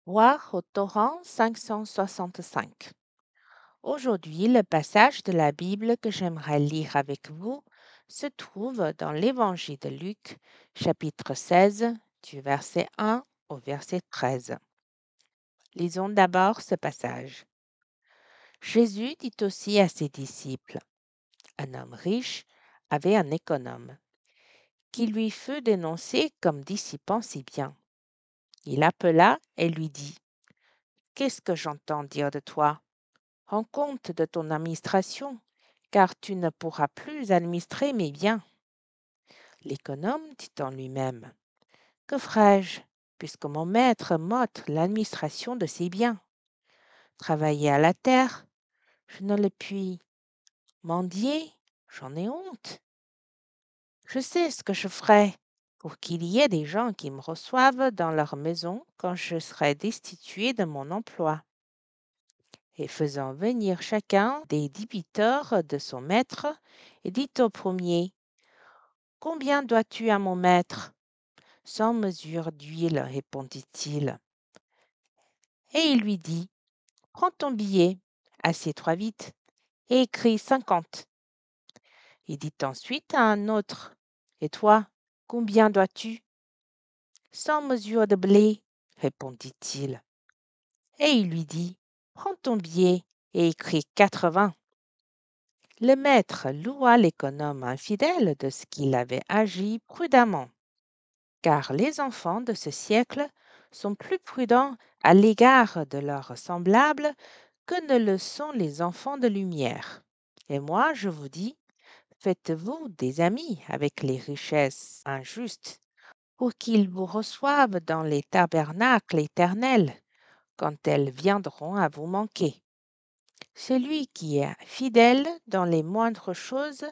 Voir au torrent 565. Aujourd'hui, le passage de la Bible que j'aimerais lire avec vous se trouve dans l'Évangile de Luc, chapitre 16, du verset 1 au verset 13. Lisons d'abord ce passage. Jésus dit aussi à ses disciples, un homme riche avait un économe, qui lui fut dénoncé comme dissipant ses biens. Il appela et lui dit, qu'est-ce que j'entends dire de toi? Rends compte de ton administration, car tu ne pourras plus administrer mes biens. L'économe dit en lui-même, que ferai-je, puisque mon maître m'ôte l'administration de ses biens? Travailler à la terre, je ne le puis. Mendier, j'en ai honte. Je sais ce que je ferai pour qu'il y ait des gens qui me reçoivent dans leur maison quand je serai destitué de mon emploi. Et faisant venir chacun des débiteurs de son maître, et dit au premier, combien dois-tu à mon maître? 100 mesures d'huile, répondit-il. Et il lui dit, prends ton billet, assieds-toi vite, et écris 50. Il dit ensuite à un autre, et toi, combien dois-tu? 100 mesures de blé, répondit-il. Et il lui dit, prends ton billet et écris 80. Le maître loua l'économe infidèle de ce qu'il avait agi prudemment, car les enfants de ce siècle sont plus prudents à l'égard de leurs semblables que ne le sont les enfants de lumière. Et moi, je vous dis, faites-vous des amis avec les richesses injustes, pour qu'ils vous reçoivent dans les tabernacles éternels, quand elles viendront à vous manquer. Celui qui est fidèle dans les moindres choses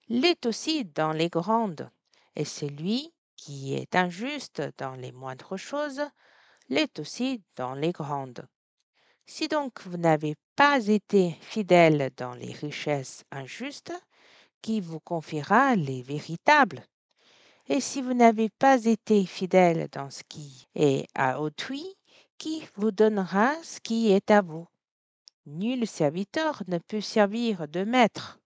l'est aussi dans les grandes, et celui qui est injuste dans les moindres choses l'est aussi dans les grandes. Si donc vous n'avez pas été fidèle dans les richesses injustes, qui vous confiera les véritables? Et si vous n'avez pas été fidèle dans ce qui est à autrui, qui vous donnera ce qui est à vous? Nul serviteur ne peut servir deux maîtres,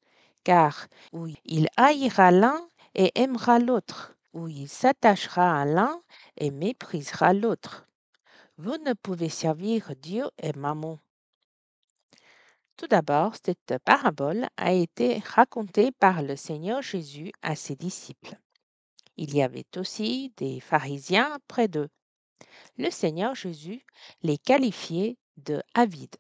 car ou il haïra l'un et aimera l'autre, ou il s'attachera à l'un et méprisera l'autre. Vous ne pouvez servir Dieu et Mammon. Tout d'abord, cette parabole a été racontée par le Seigneur Jésus à ses disciples. Il y avait aussi des pharisiens près d'eux. Le Seigneur Jésus les qualifiait de avides.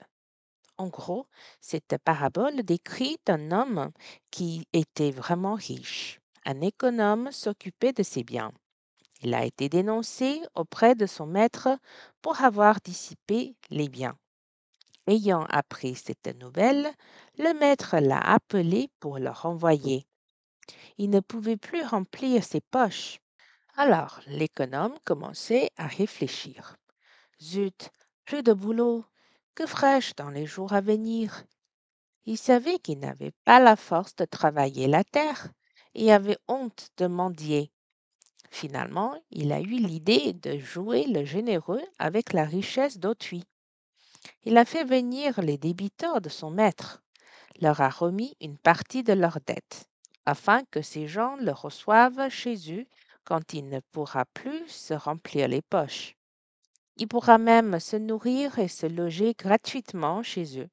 En gros, cette parabole décrit un homme qui était vraiment riche. Un économe s'occupait de ses biens. Il a été dénoncé auprès de son maître pour avoir dissipé les biens. Ayant appris cette nouvelle, le maître l'a appelé pour le renvoyer. Il ne pouvait plus remplir ses poches. Alors l'économe commençait à réfléchir. Zut, j'ai de boulot. Que ferai-je dans les jours à venir? Il savait qu'il n'avait pas la force de travailler la terre et avait honte de mendier. Finalement, il a eu l'idée de jouer le généreux avec la richesse d'autrui. Il a fait venir les débiteurs de son maître, leur a remis une partie de leurs dettes, afin que ces gens le reçoivent chez eux quand il ne pourra plus se remplir les poches. Il pourra même se nourrir et se loger gratuitement chez eux.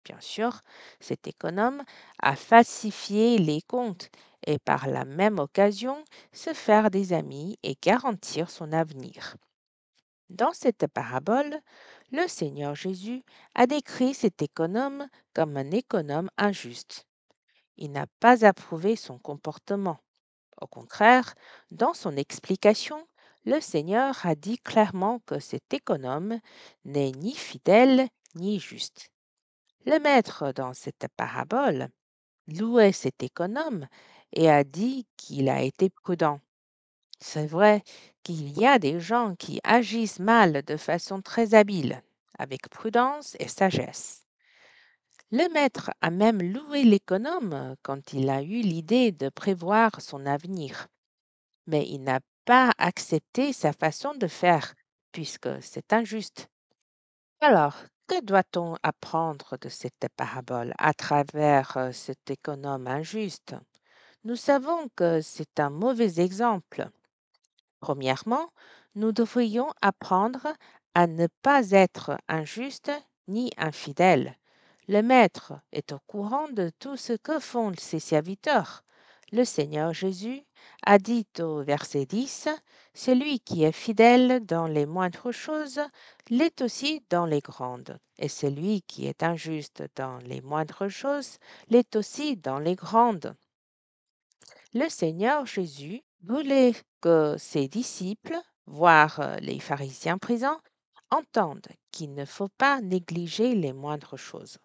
Bien sûr, cet économe a falsifié les comptes et par la même occasion se faire des amis et garantir son avenir. Dans cette parabole, le Seigneur Jésus a décrit cet économe comme un économe injuste. Il n'a pas approuvé son comportement. Au contraire, dans son explication, le Seigneur a dit clairement que cet économe n'est ni fidèle ni juste. Le maître, dans cette parabole, louait cet économe et a dit qu'il a été prudent. C'est vrai qu'il y a des gens qui agissent mal de façon très habile, avec prudence et sagesse. Le maître a même loué l'économe quand il a eu l'idée de prévoir son avenir, mais il n'a pas accepté sa façon de faire, puisque c'est injuste. Alors, que doit-on apprendre de cette parabole à travers cet économe injuste? Nous savons que c'est un mauvais exemple. Premièrement, nous devrions apprendre à ne pas être injuste ni infidèle. Le maître est au courant de tout ce que font ses serviteurs. Le Seigneur Jésus a dit au verset 10, celui qui est fidèle dans les moindres choses l'est aussi dans les grandes, et celui qui est injuste dans les moindres choses l'est aussi dans les grandes. Le Seigneur Jésus voulait que ses disciples, voire les pharisiens présents, entendent qu'il ne faut pas négliger les moindres choses.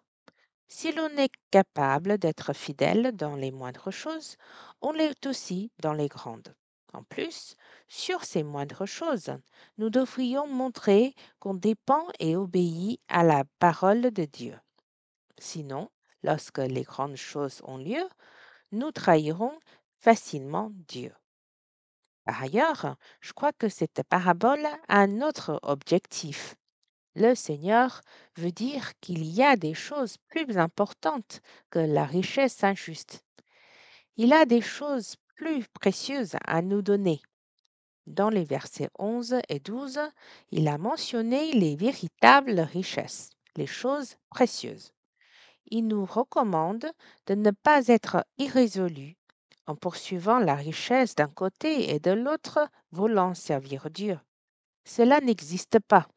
Si l'on est capable d'être fidèle dans les moindres choses, on l'est aussi dans les grandes. En plus, sur ces moindres choses, nous devrions montrer qu'on dépend et obéit à la parole de Dieu. Sinon, lorsque les grandes choses ont lieu, nous trahirons facilement Dieu. Par ailleurs, je crois que cette parabole a un autre objectif. Le Seigneur veut dire qu'il y a des choses plus importantes que la richesse injuste. Il a des choses plus précieuses à nous donner. Dans les versets 11 et 12, il a mentionné les véritables richesses, les choses précieuses. Il nous recommande de ne pas être irrésolus en poursuivant la richesse d'un côté et de l'autre voulant servir Dieu. Cela n'existe pas.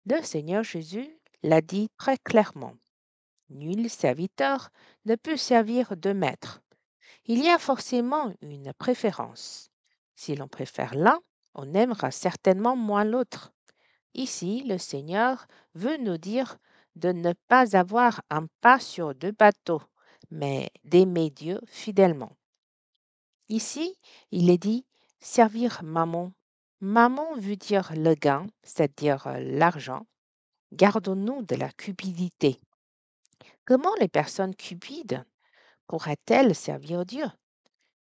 Le Seigneur Jésus l'a dit très clairement. Nul serviteur ne peut servir deux maîtres. Il y a forcément une préférence. Si l'on préfère l'un, on aimera certainement moins l'autre. Ici, le Seigneur veut nous dire de ne pas avoir un pas sur deux bateaux, mais d'aimer Dieu fidèlement. Ici, il est dit servir mammon. Mammon veut dire le gain, c'est-à-dire l'argent. Gardons-nous de la cupidité. Comment les personnes cupides pourraient-elles servir Dieu?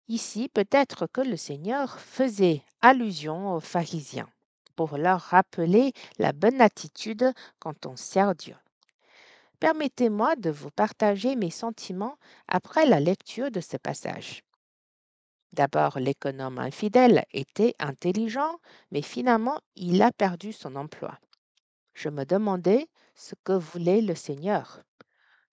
Ici, peut-être que le Seigneur faisait allusion aux pharisiens pour leur rappeler la bonne attitude quand on sert Dieu. Permettez-moi de vous partager mes sentiments après la lecture de ce passage. D'abord, l'économe infidèle était intelligent, mais finalement, il a perdu son emploi. Je me demandais ce que voulait le Seigneur.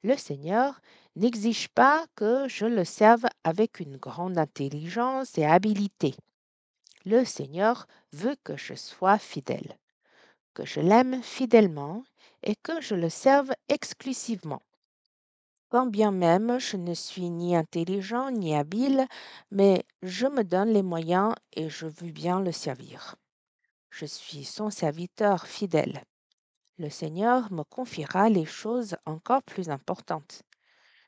Le Seigneur n'exige pas que je le serve avec une grande intelligence et habileté. Le Seigneur veut que je sois fidèle, que je l'aime fidèlement et que je le serve exclusivement. Quand bien même je ne suis ni intelligent ni habile, mais je me donne les moyens et je veux bien le servir. Je suis son serviteur fidèle. Le Seigneur me confiera les choses encore plus importantes.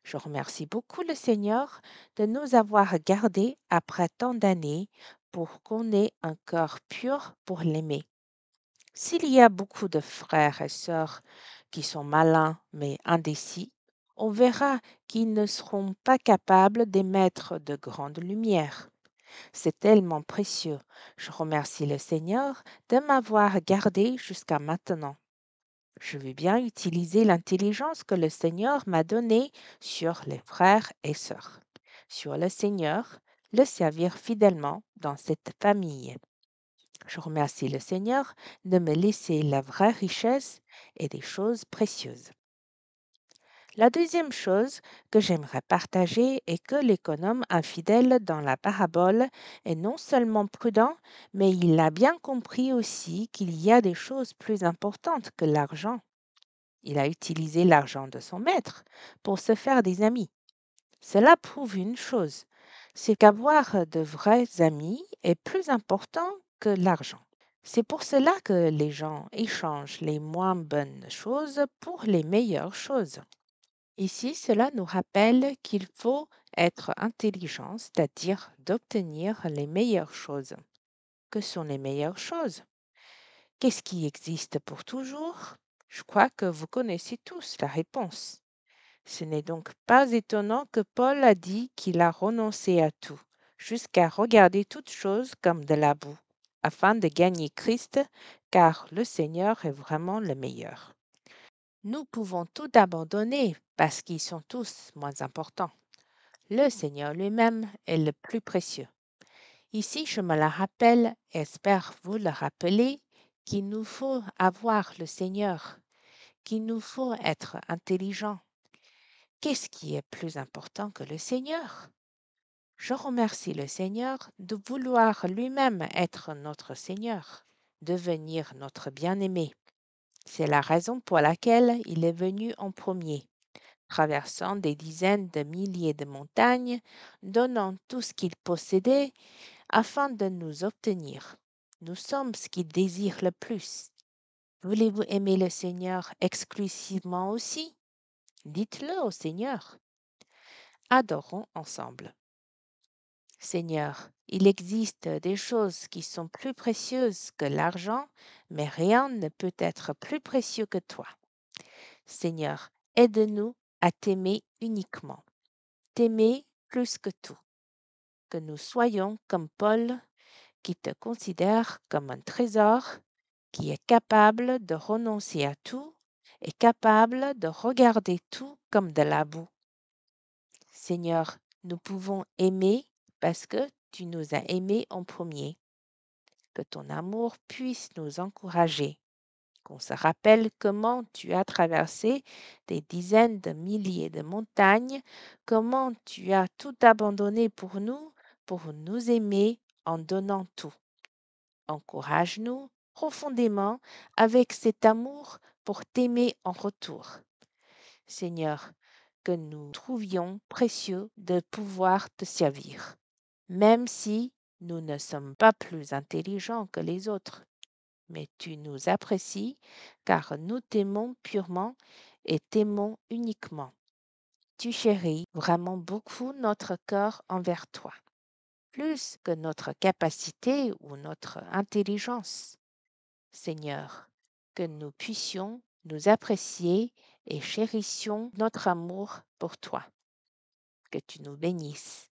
Je remercie beaucoup le Seigneur de nous avoir gardés après tant d'années pour qu'on ait un cœur pur pour l'aimer. S'il y a beaucoup de frères et sœurs qui sont malins mais indécis, on verra qu'ils ne seront pas capables d'émettre de grandes lumières. C'est tellement précieux. Je remercie le Seigneur de m'avoir gardé jusqu'à maintenant. Je veux bien utiliser l'intelligence que le Seigneur m'a donnée sur les frères et sœurs, sur le Seigneur, le servir fidèlement dans cette famille. Je remercie le Seigneur de me laisser la vraie richesse et des choses précieuses. La deuxième chose que j'aimerais partager est que l'économe infidèle dans la parabole est non seulement prudent, mais il a bien compris aussi qu'il y a des choses plus importantes que l'argent. Il a utilisé l'argent de son maître pour se faire des amis. Cela prouve une chose, c'est qu'avoir de vrais amis est plus important que l'argent. C'est pour cela que les gens échangent les moins bonnes choses pour les meilleures choses. Ici, cela nous rappelle qu'il faut être intelligent, c'est-à-dire d'obtenir les meilleures choses. Que sont les meilleures choses? Qu'est-ce qui existe pour toujours? Je crois que vous connaissez tous la réponse. Ce n'est donc pas étonnant que Paul a dit qu'il a renoncé à tout, jusqu'à regarder toutes choses comme de la boue, afin de gagner Christ, car le Seigneur est vraiment le meilleur. Nous pouvons tout abandonner parce qu'ils sont tous moins importants. Le Seigneur lui-même est le plus précieux. Ici, je me la rappelle et espère vous le rappeler qu'il nous faut avoir le Seigneur, qu'il nous faut être intelligent. Qu'est-ce qui est plus important que le Seigneur? Je remercie le Seigneur de vouloir lui-même être notre Seigneur, devenir notre bien-aimé. C'est la raison pour laquelle il est venu en premier, traversant des dizaines de milliers de montagnes, donnant tout ce qu'il possédait afin de nous obtenir. Nous sommes ce qu'il désire le plus. Voulez-vous aimer le Seigneur exclusivement aussi? Dites-le au Seigneur. Adorons ensemble. Seigneur, il existe des choses qui sont plus précieuses que l'argent, mais rien ne peut être plus précieux que toi. Seigneur, aide-nous à t'aimer uniquement, t'aimer plus que tout, que nous soyons comme Paul qui te considère comme un trésor, qui est capable de renoncer à tout et capable de regarder tout comme de la boue. Seigneur, nous pouvons aimer parce que tu nous as aimés en premier. Que ton amour puisse nous encourager, qu'on se rappelle comment tu as traversé des dizaines de milliers de montagnes, comment tu as tout abandonné pour nous aimer en donnant tout. Encourage-nous profondément avec cet amour pour t'aimer en retour. Seigneur, que nous trouvions précieux de pouvoir te servir, même si nous ne sommes pas plus intelligents que les autres, mais tu nous apprécies car nous t'aimons purement et t'aimons uniquement. Tu chéris vraiment beaucoup notre cœur envers toi, plus que notre capacité ou notre intelligence. Seigneur, que nous puissions nous apprécier et chérissions notre amour pour toi. Que tu nous bénisses.